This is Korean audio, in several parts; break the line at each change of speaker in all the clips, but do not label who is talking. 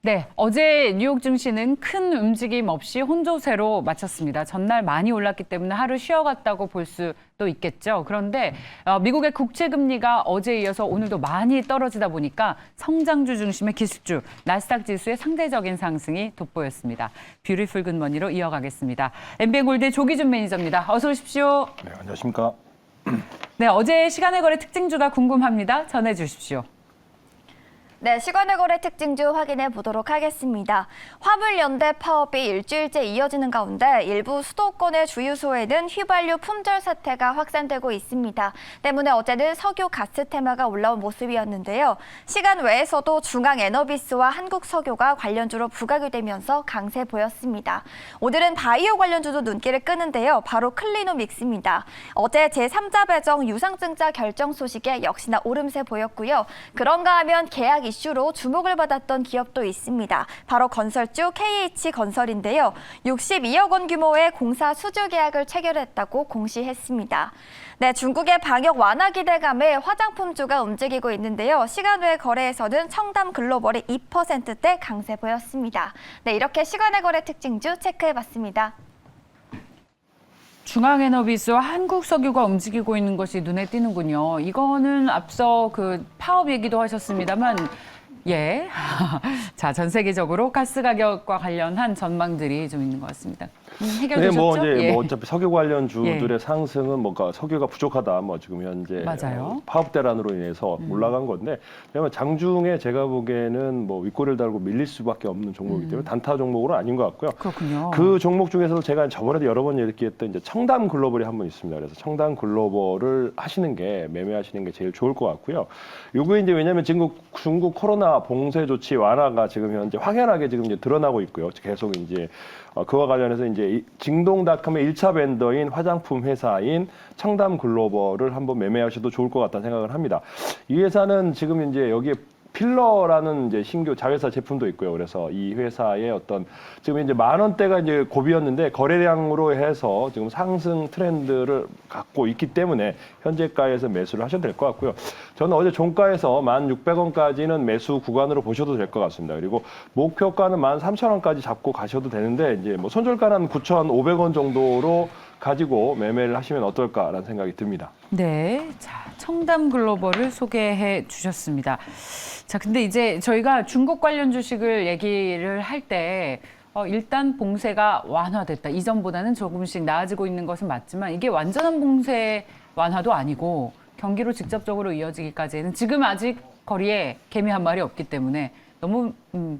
네, 어제 뉴욕 증시는 큰 움직임 없이 혼조세로 마쳤습니다. 전날 많이 올랐기 때문에 하루 쉬어갔다고 볼 수도 있겠죠. 그런데 미국의 국채 금리가 어제에 이어서 오늘도 많이 떨어지다 보니까 성장주 중심의 기술주 나스닥 지수의 상대적인 상승이 돋보였습니다. 뷰티풀 굿머니로 이어가겠습니다. MBN골드의 조기준 매니저입니다. 어서 오십시오.
네, 안녕하십니까.
네, 어제 시간의 거래 특징주가 궁금합니다. 전해주십시오.
네, 시간의 거래 특징주 확인해 보도록 하겠습니다. 화물연대 파업이 일주일째 이어지는 가운데 일부 수도권의 주유소에는 휘발유 품절 사태가 확산되고 있습니다. 때문에 어제는 석유 가스 테마가 올라온 모습이었는데요. 시간 외에서도 중앙에너비스와 한국석유가 관련주로 부각이 되면서 강세 보였습니다. 오늘은 바이오 관련주도 눈길을 끄는데요. 바로 클리노믹스입니다. 어제 제3자 배정 유상증자 결정 소식에 역시나 오름세 보였고요. 그런가 하면 계약 이슈로 주목을 받았던 기업도 있습니다. 바로 건설주 KH건설인데요. 62억 원 규모의 공사 수주 계약을 체결했다고 공시했습니다. 네, 중국의 방역 완화 기대감에 화장품주가 움직이고 있는데요. 시간 외 거래에서는 청담 글로벌이 2%대 강세 보였습니다. 네, 이렇게 시간의 거래 특징주 체크해봤습니다.
중앙에너비스와 한국석유가 움직이고 있는 것이 눈에 띄는군요. 이거는 앞서 그 파업 얘기도 하셨습니다만, 예. 자, 전 세계적으로 가스 가격과 관련한 전망들이 좀 있는 것 같습니다. 해결되셨죠?
네,
예.
어차피 석유 관련주들의 상승은 뭔가 석유가 부족하다, 지금 현재
맞아요.
파업 대란으로 인해서 올라간 건데, 왜냐면 장중에 제가 보기에는 윗꼬리를 달고 밀릴 수밖에 없는 종목이기 때문에 단타 종목으로 아닌 것 같고요.
그렇군요.
그 종목 중에서도 제가 저번에도 여러 번 얘기했던 이제 청담 글로벌이 한 번 있습니다. 그래서 청담 글로벌을 매매하시는 게 제일 좋을 것 같고요. 요게 이제 왜냐면 지금 중국 코로나 봉쇄 조치 완화가 지금 현재 확연하게 지금 이제 드러나고 있고요. 계속 이제 그와 관련해서 이제 징동닷컴의 1차 벤더인 화장품 회사인 청담 글로벌을 한번 매매하셔도 좋을 것 같다는 생각을 합니다. 이 회사는 지금 이제 여기에 필러라는 이제 신규 자회사 제품도 있고요. 그래서 이 회사의 지금 이제 10,000원대가 이제 고비였는데 거래량으로 해서 지금 상승 트렌드를 갖고 있기 때문에 현재가에서 매수를 하셔도 될 것 같고요. 저는 어제 종가에서 1,600원까지는 매수 구간으로 보셔도 될 것 같습니다. 그리고 목표가는 13,000원까지 잡고 가셔도 되는데 이제 손절가는 9,500원 정도로 가지고 매매를 하시면 어떨까라는 생각이 듭니다.
네, 자, 청담 글로벌을 소개해 주셨습니다. 자, 근데 이제 저희가 중국 관련 주식을 얘기를 할 때 일단 봉쇄가 완화됐다. 이전보다는 조금씩 나아지고 있는 것은 맞지만 이게 완전한 봉쇄 완화도 아니고 경기로 직접적으로 이어지기까지는 지금 아직 거리에 개미 한 마리 없기 때문에 너무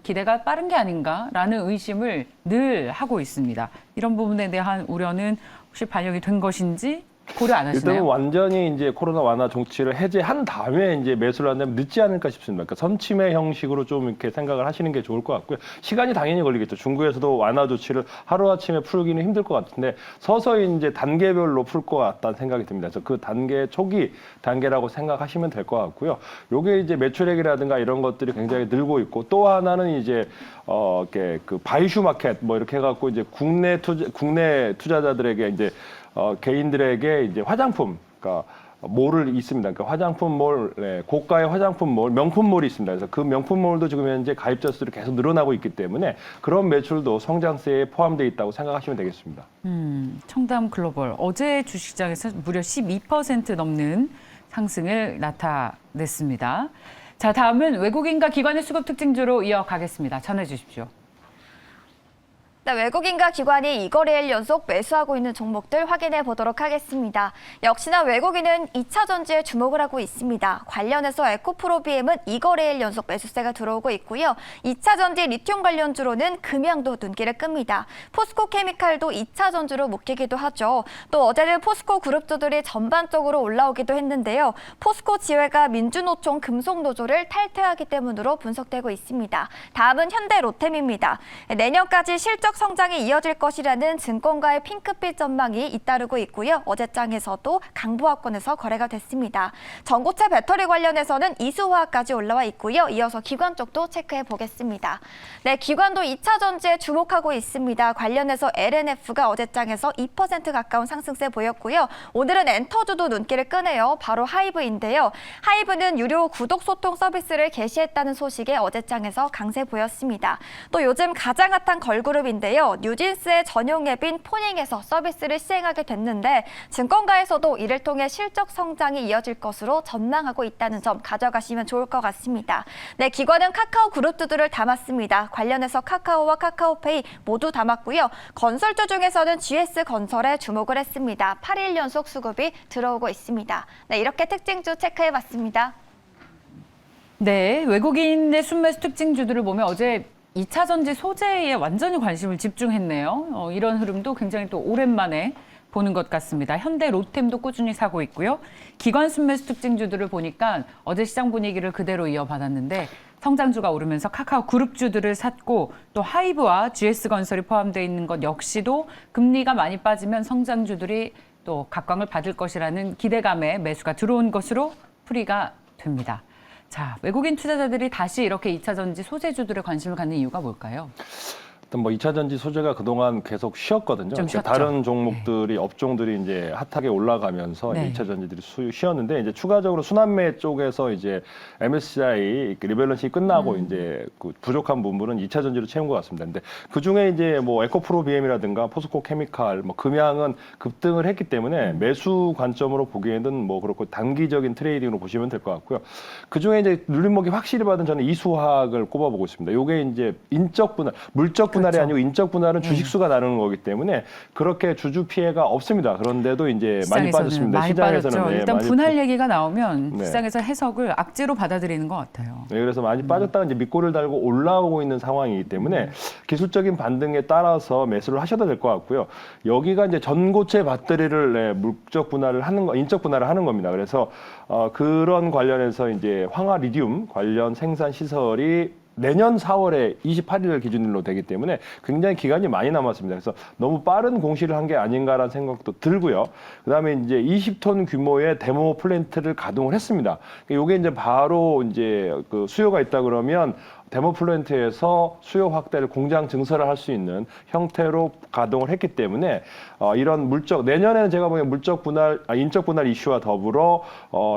기대가 빠른 게 아닌가라는 의심을 늘 하고 있습니다. 이런 부분에 대한 우려는 혹시 반영이 된 것인지 고려 안 하시나요?
일단은 완전히 이제 코로나 완화 정치를 해제한 다음에 이제 매수를 한다면 늦지 않을까 싶습니다. 그러니까 선침해 형식으로 좀 이렇게 생각을 하시는 게 좋을 것 같고요. 시간이 당연히 걸리겠죠. 중국에서도 완화 조치를 하루아침에 풀기는 힘들 것 같은데 서서히 이제 단계별로 풀 것 같다는 생각이 듭니다. 그래서 그 단계 초기 단계라고 생각하시면 될 것 같고요. 요게 이제 매출액이라든가 이런 것들이 굉장히 늘고 있고 또 하나는 이제 이렇게 그 바이슈 마켓 이렇게 해갖고 이제 국내 투자자들에게 이제 개인들에게 이제 화장품, 그러니까 몰을 있습니다. 그러니까 화장품 몰, 고가의 화장품 몰, 명품몰이 있습니다. 그래서 그 명품몰도 지금 현재 가입자 수들이 계속 늘어나고 있기 때문에 그런 매출도 성장세에 포함되어 있다고 생각하시면 되겠습니다.
청담 글로벌 어제 주식시장에서 무려 12% 넘는 상승을 나타냈습니다. 자, 다음은 외국인과 기관의 수급 특징주로 이어가겠습니다. 전해 주십시오.
네, 외국인과 기관이 2거래일 연속 매수하고 있는 종목들 확인해 보도록 하겠습니다. 역시나 외국인은 2차 전지에 주목을 하고 있습니다. 관련해서 에코프로비엠은 2거래일 연속 매수세가 들어오고 있고요. 2차 전지 리튬 관련주로는 금양도 눈길을 끕니다. 포스코케미칼도 2차 전지로 묶이기도 하죠. 또 어제는 포스코 그룹주들이 전반적으로 올라오기도 했는데요. 포스코 지회가 민주노총 금속노조를 탈퇴하기 때문으로 분석되고 있습니다. 다음은 현대 로템입니다. 내년까지 실적 실적 성장이 이어질 것이라는 증권가의 핑크빛 전망이 잇따르고 있고요. 어제장에서도 강보합권에서 거래가 됐습니다. 전고체 배터리 관련해서는 이수화학까지 올라와 있고요. 이어서 기관 쪽도 체크해 보겠습니다. 네, 기관도 2차 전지에 주목하고 있습니다. 관련해서 LNF가 어제장에서 2% 가까운 상승세 보였고요. 오늘은 엔터주도 눈길을 끄네요. 바로 하이브인데요. 하이브는 유료 구독 소통 서비스를 개시했다는 소식에 어제장에서 강세 보였습니다. 또 요즘 가장 핫한 걸그룹인데요. 뉴진스의 전용 앱인 포닝에서 서비스를 시행하게 됐는데 증권가에서도 이를 통해 실적 성장이 이어질 것으로 전망하고 있다는 점 가져가시면 좋을 것 같습니다. 네, 기관은 카카오 그룹주들을 담았습니다. 관련해서 카카오와 카카오페이 모두 담았고요. 건설주 중에서는 GS건설에 주목을 했습니다. 8일 연속 수급이 들어오고 있습니다. 네, 이렇게 특징주 체크해봤습니다.
네, 외국인의 순매수 특징주들을 보면 어제 2차 전지 소재에 완전히 관심을 집중했네요. 이런 흐름도 굉장히 또 오랜만에 보는 것 같습니다. 현대 로템도 꾸준히 사고 있고요. 기관 순매수 특징주들을 보니까 어제 시장 분위기를 그대로 이어받았는데 성장주가 오르면서 카카오 그룹주들을 샀고 또 하이브와 GS건설이 포함되어 있는 것 역시도 금리가 많이 빠지면 성장주들이 또 각광을 받을 것이라는 기대감에 매수가 들어온 것으로 풀이가 됩니다. 자, 외국인 투자자들이 다시 이렇게 2차 전지 소재주들에 관심을 갖는 이유가 뭘까요?
일단 뭐 2차 전지 소재가 그동안 계속 쉬었거든요.
좀
그러니까
쉬었죠.
다른 종목들이 업종들이 이제 핫하게 올라가면서
네.
2차 전지들이 쉬었는데 이제 추가적으로 순환매 쪽에서 이제 MSCI 리밸런싱이 끝나고 이제 그 부족한 부분은 2차 전지로 채운 것 같습니다. 근데 그 중에 이제 뭐 에코프로 BM이라든가 포스코 케미칼, 뭐 금양은 급등을 했기 때문에 매수 관점으로 보기에는 뭐 그렇고 단기적인 트레이딩으로 보시면 될 것 같고요. 그 중에 이제 눌림목이 확실히 받은 저는 이수화학을 꼽아보고 있습니다. 요게 이제 인적 분할, 물적 분할이
그렇죠.
아니고 인적 분할은 주식수가 나누는 거기 때문에 그렇게 주주 피해가 없습니다. 그런데도 이제 많이
시장에서는
빠졌습니다.
많이
시장에서는
빠졌죠.
네,
일단
많이
분할 얘기가 나오면
네.
시장에서 해석을 악재로 받아들이는 것 같아요.
네, 그래서 많이 빠졌다가 이제 밑골을 달고 올라오고 있는 상황이기 때문에 기술적인 반등에 따라서 매수를 하셔도 될 것 같고요. 여기가 이제 전고체 배터리를 네, 물적 분할을 하는 거, 인적 분할을 하는 겁니다. 그래서 그런 관련해서 이제 황화 리튬 관련 생산 시설이 내년 4월에 28일을 기준으로 되기 때문에 굉장히 기간이 많이 남았습니다. 그래서 너무 빠른 공시를 한 게 아닌가라는 생각도 들고요. 그다음에 이제 20톤 규모의 데모 플랜트를 가동을 했습니다. 이게 이제 바로 이제 그 수요가 있다 그러면 데모 플랜트에서 수요 확대를 공장 증설을 할 수 있는 형태로 가동을 했기 때문에 이런 물적 내년에는 제가 보기엔 물적 분할, 인적 분할 이슈와 더불어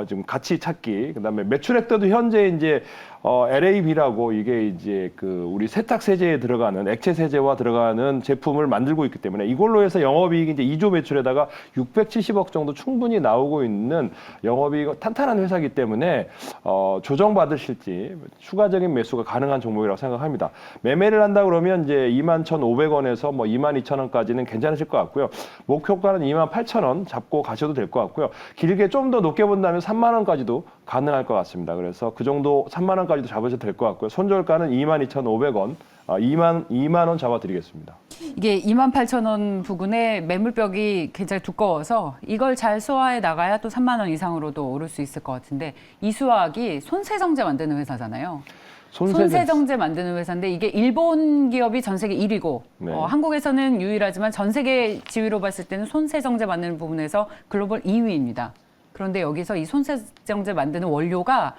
지금 가치 찾기, 그다음에 매출액도 현재 이제 LAB라고 이게 이제 그 우리 세탁 세제에 들어가는 액체 세제와 들어가는 제품을 만들고 있기 때문에 이걸로 해서 영업이익이 이제 2조 매출에다가 670억 정도 충분히 나오고 있는 영업이익 탄탄한 회사이기 때문에 조정받으실지 추가적인 매수가 가능한 종목이라고 생각합니다. 매매를 한다 그러면 이제 21,500원에서 뭐 22,000원까지는 괜찮으실 것 같고요. 목표가는 28,000원 잡고 가셔도 될 것 같고요. 길게 좀 더 높게 본다면 3만 원까지도 가능할 것 같습니다. 그래서 그 정도 3만 원까지도 잡으셔도 될 것 같고요. 손절가는 22,500원, 2만 원 잡아드리겠습니다.
이게 28,000원 부근에 매물벽이 굉장히 두꺼워서 이걸 잘 소화해 나가야 또 3만 원 이상으로도 오를 수 있을 것 같은데 이수화학이 손세정제 만드는 회사잖아요. 손세정제 만드는 회사인데 이게 일본 기업이 전 세계 1위고
네.
한국에서는 유일하지만 전 세계 지위로 봤을 때는 손세정제 만드는 부분에서 글로벌 2위입니다. 그런데 여기서 이 손세정제 만드는 원료가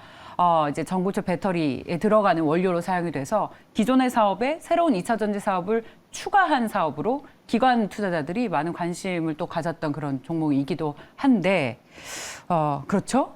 이제 전고체 배터리에 들어가는 원료로 사용이 돼서 기존의 사업에 새로운 2차 전지 사업을 추가한 사업으로 기관 투자자들이 많은 관심을 또 가졌던 그런 종목이기도 한데 그렇죠?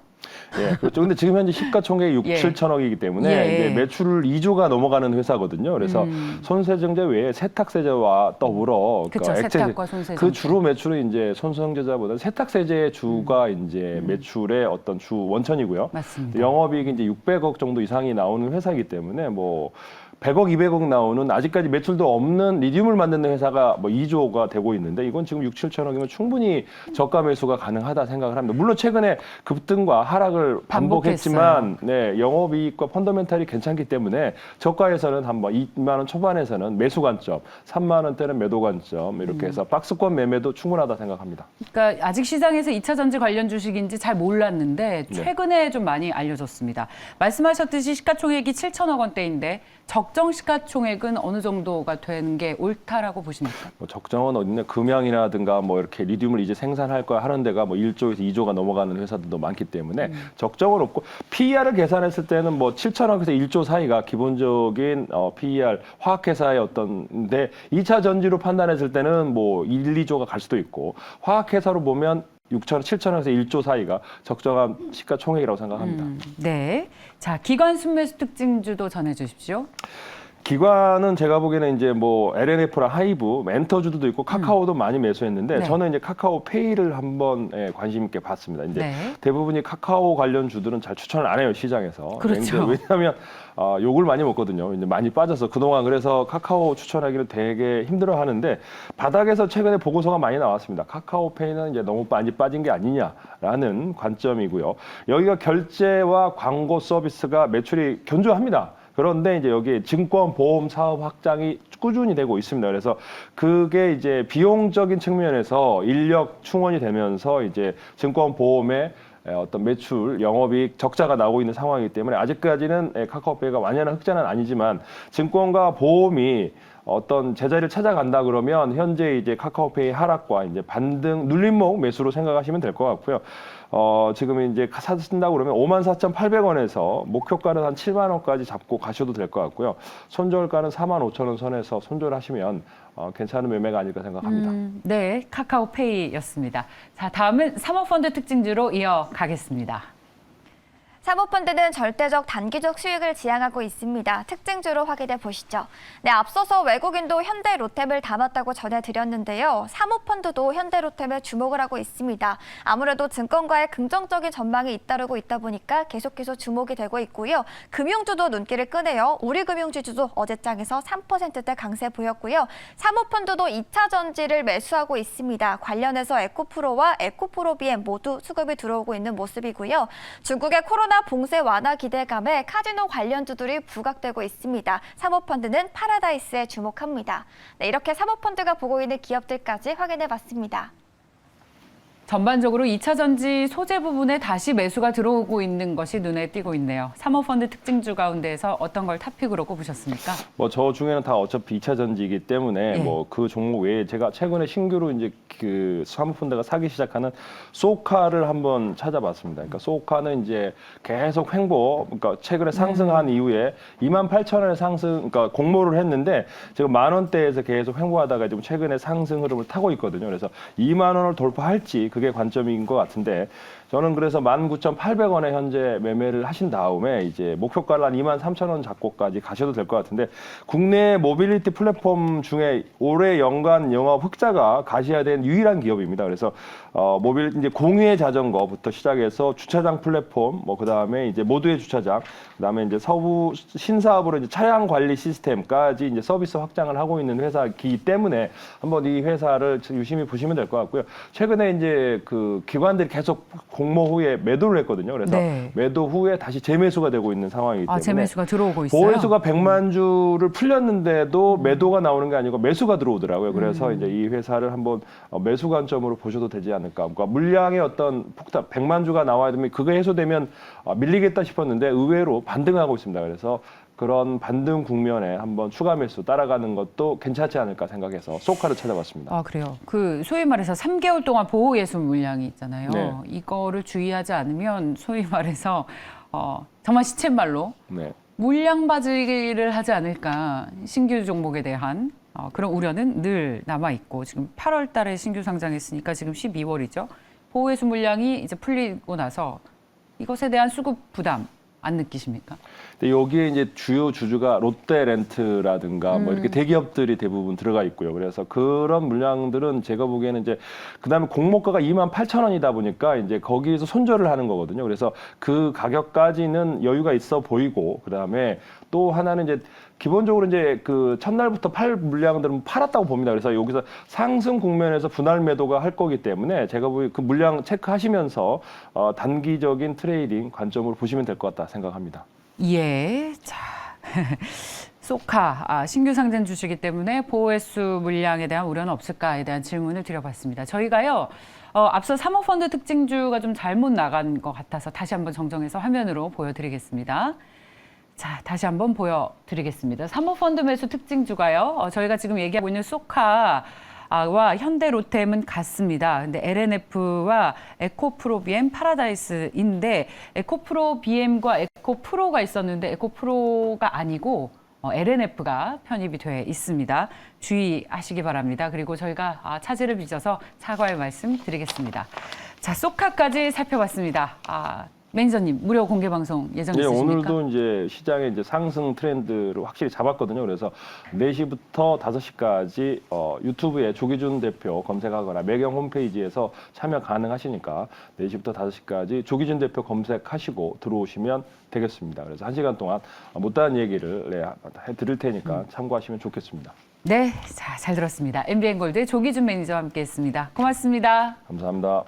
예, 그렇죠. 근데 지금 현재 시가총액이 6,
예.
7천억이기 때문에
예.
이제 매출 2조가 넘어가는 회사거든요. 그래서 손세정제 외에 세탁세제와 더불어
그쵸, 세탁과 손세정제.
그 주로 매출은 이제 손세정제보다 세탁세제의 주가 이제 매출의 어떤 주 원천이고요.
맞습니다.
영업이익이 이제 600억 정도 이상이 나오는 회사이기 때문에 뭐 100억, 200억 나오는 아직까지 매출도 없는 리튬을 만드는 회사가 뭐 2조가 되고 있는데 이건 지금 6, 7천억이면 충분히 저가 매수가 가능하다 생각을 합니다. 물론 최근에 급등과 하락을 반복했지만 네, 영업이익과 펀더멘탈이 괜찮기 때문에 저가에서는 한번 2만 원 초반에서는 매수 관점, 3만 원대는 매도 관점 이렇게 해서 박스권 매매도 충분하다 생각합니다.
그러니까 아직 시장에서 2차 전지 관련 주식인지 잘 몰랐는데 최근에 좀 많이 알려졌습니다. 말씀하셨듯이 시가총액이 7천억 원대인데 적정 시가총액은 어느 정도가 되는 게 옳다라고 보십니까?
뭐 적정은 어딨냐, 금양이라든가 뭐 이렇게 리튬을 이제 생산할 거야 하는 데가 뭐 1조에서 2조가 넘어가는 회사들도 많기 때문에 적정은 없고, PER을 계산했을 때는 뭐 7천억에서 1조 사이가 기본적인 PER 화학회사의 어떤데, 2차 전지로 판단했을 때는 뭐 1, 2조가 갈 수도 있고, 화학회사로 보면 6천억, 7천억에서 1조 사이가 적정한 시가총액이라고 생각합니다.
네. 자, 기관 순매수 특징주도 전해 주십시오.
기관은 제가 보기에는 이제 뭐 LNF랑 하이브, 엔터주도 있고 카카오도 많이 매수했는데,
네.
저는 이제 카카오페이를 한번 관심 있게 봤습니다. 이제
네.
대부분이 카카오 관련 주들은 잘 추천을 안 해요, 시장에서.
그렇죠.
왜냐하면 욕을 많이 먹거든요. 이제 많이 빠져서 그동안, 그래서 카카오 추천하기를 되게 힘들어하는데, 바닥에서 최근에 보고서가 많이 나왔습니다. 카카오페이는 이제 너무 많이 빠진 게 아니냐라는 관점이고요. 여기가 결제와 광고 서비스가 매출이 견조합니다. 그런데 이제 여기 증권 보험 사업 확장이 꾸준히 되고 있습니다. 그래서 그게 이제 비용적인 측면에서 인력 충원이 되면서 이제 증권 보험의 어떤 매출, 영업이익 적자가 나오고 있는 상황이기 때문에, 아직까지는 카카오페이가 완연한 흑자는 아니지만, 증권과 보험이 어떤 제자리를 찾아간다 그러면 현재 이제 카카오페이 하락과 이제 반등, 눌림목 매수로 생각하시면 될 것 같고요. 지금 이제 사신다고 그러면 54,800원에서 목표가는 한 7만 원까지 잡고 가셔도 될 것 같고요. 손절가는 45,000원 선에서 손절하시면 괜찮은 매매가 아닐까 생각합니다.
네, 카카오페이였습니다. 자, 다음은 사모펀드 특징주로 이어가겠습니다.
사모펀드는 절대적 단기적 수익을 지향하고 있습니다. 특징주로 확인해 보시죠. 네, 앞서서 외국인도 현대로템을 담았다고 전해드렸는데요. 사모펀드도 현대로템에 주목을 하고 있습니다. 아무래도 증권가의 긍정적인 전망이 잇따르고 있다 보니까 계속해서 주목이 되고 있고요. 금융주도 눈길을 끄네요. 우리금융지주도 어제장에서 3%대 강세 보였고요. 사모펀드도 2차 전지를 매수하고 있습니다. 관련해서 에코프로와 에코프로비엠 모두 수급이 들어오고 있는 모습이고요. 중국의 코로나 봉쇄 완화 기대감에 카지노 관련주들이 부각되고 있습니다. 사모펀드는 파라다이스에 주목합니다. 네, 이렇게 사모펀드가 보고 있는 기업들까지 확인해봤습니다.
전반적으로 2차 전지 소재 부분에 다시 매수가 들어오고 있는 것이 눈에 띄고 있네요. 사모펀드 특징주 가운데에서 어떤 걸 탑픽으로 꼽으셨습니까?
뭐 저 중에는 다 어차피 2차 전지이기 때문에
예.
뭐 그 종목 외에 제가 최근에 신규로 이제 그 사모펀드가 사기 시작하는 소카를 한번 찾아봤습니다. 그러니까 소카는 이제 계속 횡보, 그러니까 최근에 상승한 이후에 28,000원에 상승, 그러니까 공모를 했는데 지금 10,000원대에서 계속 횡보하다가 지금 최근에 상승 흐름을 타고 있거든요. 그래서 2만 원을 돌파할지, 그게 관점인 것 같은데, 저는 그래서 19,800원에 현재 매매를 하신 다음에 이제 목표가를 한 23,000원 잡고까지 가셔도 될 것 같은데, 국내 모빌리티 플랫폼 중에 올해 연간 영업 흑자가 가셔야 된 유일한 기업입니다. 그래서 모빌 이제 공유의 자전거부터 시작해서 주차장 플랫폼, 뭐 그다음에 이제 모두의 주차장, 그다음에 이제 서부 신사업으로 이제 차량 관리 시스템까지 이제 서비스 확장을 하고 있는 회사이기 때문에 한번 이 회사를 유심히 보시면 될 것 같고요. 최근에 이제 그 기관들이 계속 공모 후에 매도를 했거든요. 그래서
네.
매도 후에 다시 재매수가 되고 있는 상황이기 때문에
재매수가 들어오고 있어요.
보유수가 100만 주를 풀렸는데도 매도가 나오는 게 아니고 매수가 들어오더라고요. 그래서 이제 이 회사를 한번 매수 관점으로 보셔도 되지 않을까. 그러니까 물량의 어떤 폭탄 100만 주가 나와야 되면 그게 해소되면 밀리겠다 싶었는데 의외로 반등하고 있습니다. 그래서 그런 반등 국면에 한번 추가 매수 따라가는 것도 괜찮지 않을까 생각해서 소카를 찾아봤습니다.
아, 그래요. 그 소위 말해서 3개월 동안 보호 예수 물량이 있잖아요.
네.
이거를 주의하지 않으면 소위 말해서 정말 시쳇말로
네.
물량 바지를 하지 않을까, 신규 종목에 대한 그런 우려는 늘 남아 있고, 지금 8월 달에 신규 상장했으니까 지금 12월이죠. 보호 예수 물량이 이제 풀리고 나서 이것에 대한 수급 부담 안 느끼십니까?
근데 여기에 이제 주요 주주가 롯데렌트라든가 뭐 이렇게 대기업들이 대부분 들어가 있고요. 그래서 그런 물량들은 제가 보기에는 이제 그다음에 공모가가 28,000원이다 보니까 이제 거기에서 손절을 하는 거거든요. 그래서 그 가격까지는 여유가 있어 보이고, 그다음에 또 하나는 이제 기본적으로 이제 그 첫날부터 팔 물량들은 팔았다고 봅니다. 그래서 여기서 상승 국면에서 분할 매도가 할 거기 때문에 제가 보기 그 물량 체크하시면서 단기적인 트레이딩 관점으로 보시면 될 것 같다 생각합니다.
예. 자. 소카 신규 상장 주시기 때문에 보호횟수 물량에 대한 우려는 없을까에 대한 질문을 드려봤습니다. 저희가요 앞서 사모펀드 특징주가 좀 잘못 나간 것 같아서 다시 한번 정정해서 화면으로 보여드리겠습니다. 자, 다시 한번 보여드리겠습니다. 사모펀드 매수 특징주가요. 저희가 지금 얘기하고 있는 소카와 현대 로템은 같습니다. 근데 LNF와 에코프로 BM 파라다이스인데 에코프로 BM과 에코프로가 있었는데 에코프로가 아니고 LNF가 편입이 돼 있습니다. 주의하시기 바랍니다. 그리고 저희가 차질을 빚어서 사과의 말씀 드리겠습니다. 자, 소카까지 살펴봤습니다. 매니저님, 무료 공개 방송 예정
네,
있으십니까?
오늘도 이제 시장의 이제 상승 트렌드를 확실히 잡았거든요. 그래서 4시부터 5시까지 유튜브에 조기준 대표 검색하거나 매경 홈페이지에서 참여 가능하시니까 4시부터 5시까지 조기준 대표 검색하시고 들어오시면 되겠습니다. 그래서 1시간 동안 못다한 얘기를 해드릴 테니까 참고하시면 좋겠습니다.
네, 자, 잘 들었습니다. MBN 골드 조기준 매니저와 함께했습니다. 고맙습니다.
감사합니다.